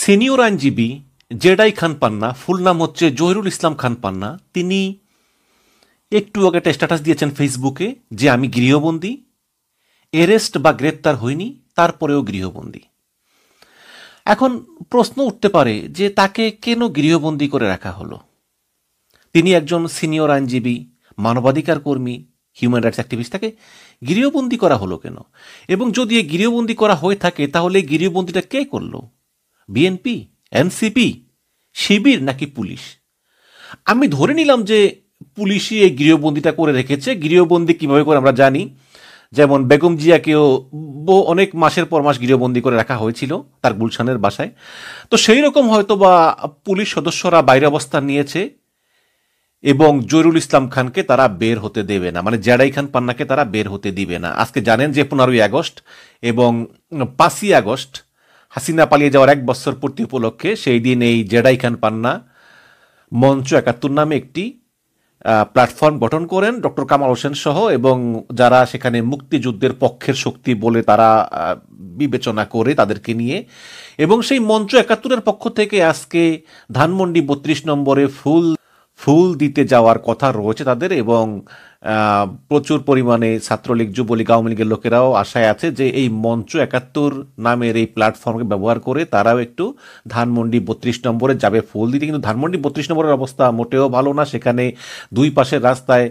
Senior আইনজীবী Jedi খান পান্না, ফুল নাম হচ্ছে জহিরুল ইসলাম খান পান্না, তিনি একটু আগে একটা স্ট্যাটাস দিয়েছেন ফেসবুকে যে আমি গৃহবন্দী, অ্যারেস্ট বা গ্রেপ্তার হইনি, তারপরেও গৃহবন্দী। এখন প্রশ্ন উঠতে পারে যে তাকে কেন গৃহবন্দী করে রাখা হলো? তিনি একজন সিনিয়র আইনজীবী, মানবাধিকার কর্মী, হিউম্যান রাইটস অ্যাক্টিভিস্ট, তাকে গৃহবন্দী করা হলো কেন? এবং যদি এই গৃহবন্দী করা হয়ে থাকে তাহলে এই গৃহবন্দীটা কে করলো? বিএনপি, এনসিপি, শিবির নাকি পুলিশ? আমি ধরে নিলাম যে পুলিশই এই গৃহবন্দীটা করে রেখেছে। গৃহবন্দী কিভাবে করে আমরা জানি, যেমন বেগম জিয়াকেও অনেক মাসের পর মাস গৃহবন্দী করে রাখা হয়েছিল তার গুলশানের বাসায়। তো সেই রকম হয়তো বা পুলিশ সদস্যরা বাইরে অবস্থান নিয়েছে এবং জহিরুল ইসলাম খানকে তারা বের হতে দেবে না, মানে জেডাই খান পান্নাকে তারা বের হতে দিবে না। আজকে জানেন যে 15ই আগস্ট এবং 5ই আগস্ট হাসিনা পালিয়ে যাওয়ার 1 বছর পূর্তি উপলক্ষে সেই দিন এই জেডাই খান পান্না মঞ্চ 71 নামে একটি প্ল্যাটফর্ম গঠন করেন ডক্টর কামাল হোসেন সহ, এবং যারা সেখানে মুক্তিযুদ্ধের পক্ষের শক্তি বলে তারা বিবেচনা করে তাদেরকে নিয়ে, এবং সেই মঞ্চ 71-এর পক্ষ থেকে আজকে ধানমন্ডি 32 নম্বরে ফুল দিতে যাওয়ার কথা রয়েছে তাদের, এবং প্রচুর পরিমাণে ছাত্রলীগ, যুবলীগ, আওয়ামী লীগের লোকেরাও আশায় আছে যে এই মঞ্চ 71 নামের এই প্ল্যাটফর্মকে ব্যবহার করে তারাও একটু ধানমন্ডি 32 নম্বরে যাবে ফুল দিতে। কিন্তু ধানমন্ডি 32 নম্বরের অবস্থা মোটেও ভালো না। সেখানে দুই পাশের রাস্তায়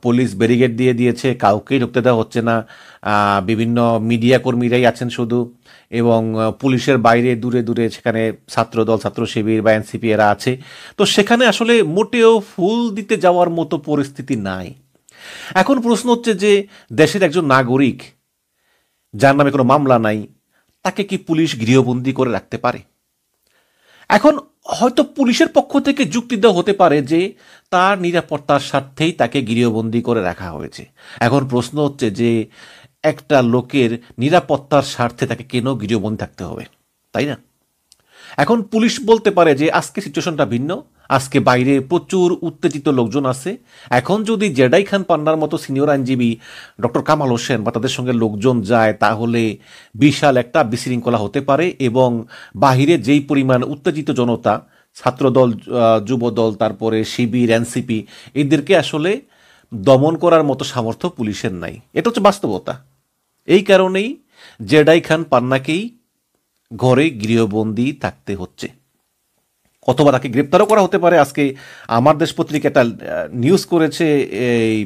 পুলিশ ব্যারিকেড দিয়ে দিয়েছে, কাউকেই ঢুকতে দেওয়া হচ্ছে না। বিভিন্ন মিডিয়া কর্মীরাই আছেন শুধু, এবং পুলিশের বাইরে দূরে দূরে সেখানে ছাত্রদল, ছাত্র শিবির বা এনসিপি এরা আছে। তো সেখানে আসলে মোটেও ফুল দিতে যাওয়ার মতো পরিস্থিতি নাই। এখন প্রশ্ন হচ্ছে যে দেশের একজন নাগরিক যার নামে কোনো মামলা নাই, তাকে কি পুলিশ গৃহবন্দী করে রাখতে পারে? এখন হয়তো পুলিশের পক্ষ থেকে যুক্তি দেওয়া হতে পারে যে তার নিরাপত্তার স্বার্থেই তাকে গৃহবন্দী করে রাখা হয়েছে। এখন প্রশ্ন হচ্ছে যে একটা লোকের নিরাপত্তার স্বার্থে তাকে কেন গৃহবন্দী থাকতে হবে, তাই না? এখন পুলিশ বলতে পারে যে আজকে সিচুয়েশনটা ভিন্ন, আজকে বাইরে প্রচুর উত্তেজিত লোকজন আছে। এখন যদি জেডাই খান পান্নার মতো সিনিয়র আইনজীবী, ডক্টর কামাল হোসেন বা তাদের সঙ্গে লোকজন যায়, তাহলে বিশাল একটা বিশৃঙ্খলা হতে পারে, এবং বাহিরে যেই পরিমাণ উত্তেজিত জনতা, ছাত্রদল, যুবদল, তারপরে শিবির, এনসিপি, এদেরকে আসলে দমন করার মতো সামর্থ্য পুলিশের নাই। এটা হচ্ছে বাস্তবতা। এই কারণেই জেডাই খান পান্নাকেই ঘরে গৃহবন্দী থাকতে হচ্ছে, অথবা তাকে গ্রেপ্তারও করা হতে পারে। আজকে আমার দেশ পত্রিকা একটা নিউজ করেছে এই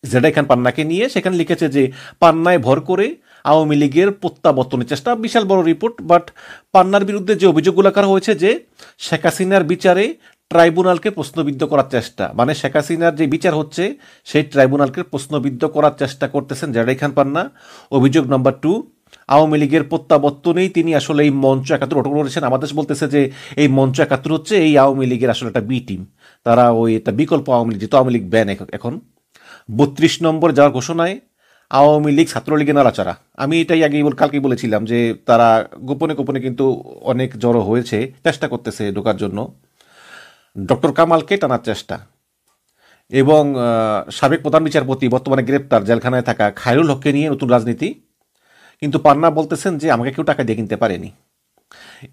জেডাই খান পান্নাকে নিয়ে, সেখানে লিখেছে যে পান্নায় ভর করে আওয়ামী লীগের প্রত্যাবর্তনের চেষ্টা। বিশাল বড় রিপোর্ট। বাট পান্নার বিরুদ্ধে যে অভিযোগগুলো করা হয়েছে যে শেখ হাসিনার বিচারে ট্রাইব্যুনালকে প্রশ্নবিদ্ধ করার চেষ্টা, মানে শেখ হাসিনার যে বিচার হচ্ছে সেই ট্রাইব্যুনালকে প্রশ্নবিদ্ধ করার চেষ্টা করতেছেন জেডাই খান পান্না। অভিযোগ নাম্বার 2, আওয়ামী লীগের প্রত্যাবর্তনেই তিনি আসলে এই মঞ্চ 71 গঠন করেছেন। আমাদের দেশ বলতেছে যে এই মঞ্চ 71 হচ্ছে এই আওয়ামী লীগের আসলে একটা বি টিম, তারা ওই একটা বিকল্প আওয়ামী লীগ, যেহেতু আওয়ামী লীগ ব্যান এখন 32 নম্বর যাওয়ার ঘোষণায় আওয়ামী লীগ ছাত্রলীগের নাড়াচাড়া। আমি এটাই কালকেই বলেছিলাম যে তারা গোপনে গোপনে কিন্তু অনেক জড়ো হয়েছে, চেষ্টা করতেছে ঢোকার জন্য, ডক্টর কামালকে টানার চেষ্টা, এবং সাবেক প্রধান বিচারপতি বর্তমানে গ্রেপ্তার জেলখানায় থাকা খায়রুল হককে নিয়ে নতুন রাজনীতি। কিন্তু পান্না বলতেছেন যে আমাকে কেউ টাকা দিয়ে কিনতে পারেনি,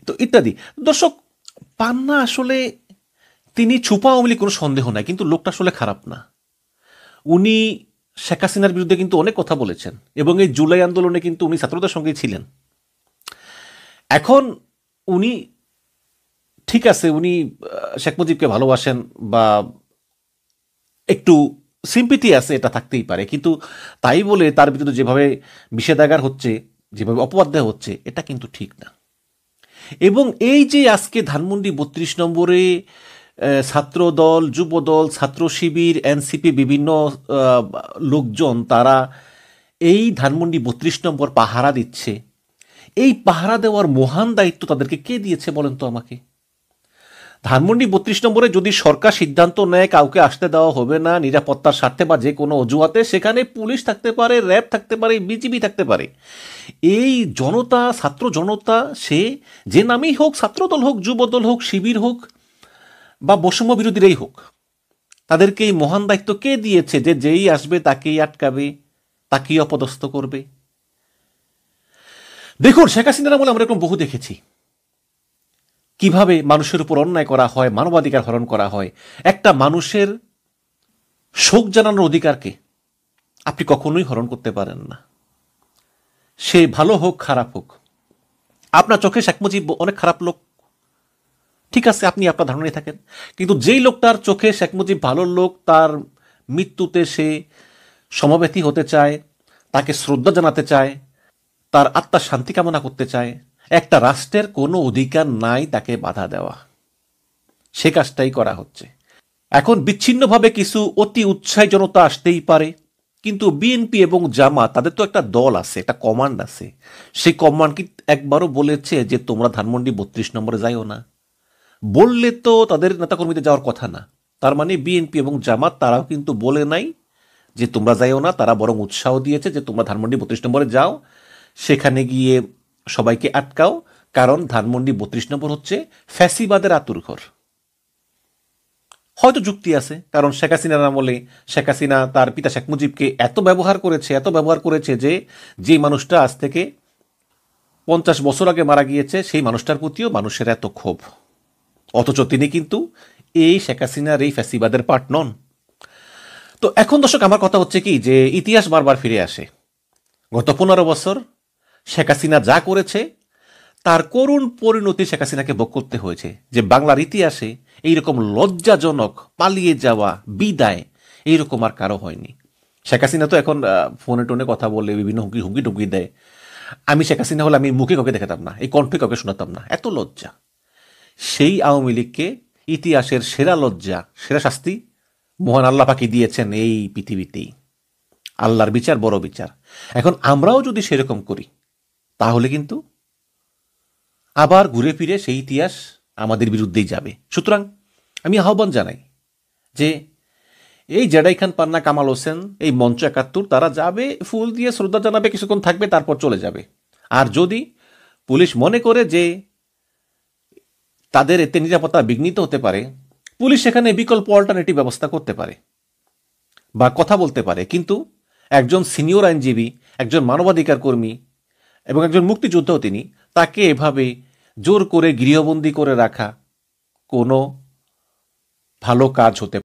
তো ইত্যাদি। দর্শক, পান্না আসলে তিনি ছুপা আওয়ামী লীগ, কোনো সন্দেহ নাই, কিন্তু লোকটা আসলে খারাপ না। উনি শেখ হাসিনার বিরুদ্ধে কিন্তু অনেক কথা বলেছেন, এবং এই জুলাই আন্দোলনে কিন্তু উনি ছাত্রদের সঙ্গেই ছিলেন। এখন উনি ঠিক আছে, উনি শেখ মুজিবকে ভালোবাসেন বা একটু সিম্পিতি আছে, এটা থাকতেই পারে, কিন্তু তাই বলে তার বিরুদ্ধে যেভাবে বিষেধাগার হচ্ছে, যেভাবে অপবাদ দেওয়া হচ্ছে, এটা কিন্তু ঠিক না। এবং এই যে আজকে ধানমন্ডি 32 নম্বরে ছাত্রদল, যুবদল, ছাত্র শিবির, এনসিপি, বিভিন্ন লোকজন তারা এই ধানমন্ডি 32 নম্বর পাহারা দিচ্ছে, এই পাহারা দেওয়ার মহান দায়িত্ব তাদেরকে কে দিয়েছে বলেন তো আমাকে? ধানমন্ডি 32 নম্বরে যদি সরকার সিদ্ধান্ত নেয় কাউকে আসতে দেওয়া হবে না নিরাপত্তার স্বার্থে বা যে কোনো অজুহাতে, সেখানে পুলিশ থাকতে পারে, র্যাব থাকতে পারে, বিজিবি থাকতে পারে। এই জনতা, ছাত্র জনতা, সে যে নামেই হোক, ছাত্রদল হোক, যুবদল হোক, শিবির হোক বা বৈষম্য বিরোধীরাই হোক, তাদেরকে এই মহান দায়িত্ব কে দিয়েছে যে যেই আসবে তাকেই আটকাবে, তাকেই অপদস্থ করবে? দেখুন, শেখ হাসিনার আমলে আমরা এরকম বহু দেখেছি। কিভাবে মানুষের উপর অন্যায় করা হয়, মানবাধিকার হরণ করা হয়। একটা মানুষের শোক জানানোর অধিকারকে আপনি কখনোই হরণ করতে পারেন না, সে ভালো হোক খারাপ হোক। আপনার চোখে শেখ মুজিব অনেক খারাপ লোক, ঠিক আছে, আপনি আপনার ধারণায় থাকেন, কিন্তু যেই লোকটার চোখে শেখ মুজিব ভালো লোক, তার মৃত্যুতে সে সমবেতী হতে চায়, তাকে শ্রদ্ধা জানাতে চায়, তার আত্মার শান্তি কামনা করতে চায়, একটা রাষ্ট্রের কোনো অধিকার নাই তাকে বাধা দেওয়া। সে কাজটাই করা হচ্ছে। এখন বিচ্ছিন্নভাবে কিছু অতি উৎসাহী জনতা আসতেই পারে, কিন্তু বিএনপি এবং জামাত তাদের তো একটা দল আছে, একটা কমান্ড আছে। সেই কমান্ড কি একবারও বলেছে যে তোমরা ধানমন্ডি 32 নম্বরে যাইও না? বললে তো তাদের নেতাকর্মীদের যাওয়ার কথা না। তার মানে বিএনপি এবং জামাত তারাও কিন্তু বলে নাই যে তোমরা যাইও না, তারা বরং উৎসাহ দিয়েছে যে তোমরা ধানমন্ডি 32 নম্বরে যাও, সেখানে গিয়ে সবাইকে আটকাও, কারণ ধানমন্ডি 32 নম্বর হচ্ছে ফ্যাসিবাদের আতুরঘর। হয়তো যুক্তি আছে, কারণ শেখ হাসিনার আমলে শেখ হাসিনা তার পিতা শেখ মুজিবকে এত ব্যবহার করেছে যে মানুষটা আজ থেকে 50 বছর আগে মারা গিয়েছে, সেই মানুষটার প্রতিও মানুষের এত ক্ষোভ। অথচ তিনি কিন্তু এই শেখ হাসিনার এই ফ্যাসিবাদের পার্ট নন। তো এখন দর্শক, আমার কথা হচ্ছে কি, যে ইতিহাস বারবার ফিরে আসে। গত 15 বছর শেখ হাসিনা যা করেছে তার করুণ পরিণতি শেখ হাসিনাকে ভোগ করতে হয়েছে। যে বাংলার ইতিহাসে এইরকম লজ্জাজনক পালিয়ে যাওয়া বিদায় এইরকম আর কারো হয়নি। শেখ হাসিনা তো এখন ফোনে টোনে কথা বলে বিভিন্ন হুমকি টুমকি দেয়। আমি শেখ হাসিনা হলে আমি মুখে কাউকে দেখাতাম না, এই কণ্ঠে কাউকে শোনাতাম না, এত লজ্জা। সেই আওয়ামী লীগকে ইতিহাসের সেরা লজ্জা, সেরা শাস্তি মহান আল্লাহ পাকি দিয়েছেন এই পৃথিবীতেই। আল্লাহর বিচার বড় বিচার। এখন আমরাও যদি সেরকম করি তাহলে কিন্তু আবার ঘুরে ফিরে সেই ইতিহাস আমাদের বিরুদ্ধেই যাবে। সুতরাং আমি আহ্বান জানাই যে এই জেডাই খান পান্না, কামাল হোসেন, এই মঞ্চ 71 তারা যাবে, ফুল দিয়ে শ্রদ্ধা জানাবে, কিছুক্ষণ থাকবে, তারপর চলে যাবে। আর যদি পুলিশ মনে করে যে তাদের এতে নিরাপত্তা বিঘ্নিত হতে পারে, পুলিশ সেখানে বিকল্প অল্টারনেটিভ ব্যবস্থা করতে পারে বা কথা বলতে পারে। কিন্তু একজন সিনিয়র আইনজীবী, একজন মানবাধিকার কর্মী এবং একজন মুক্তিযোদ্ধাও তিনি, তাকে এভাবে জোর করে গৃহবন্দী করে রাখা কোনো ভালো কাজ হতে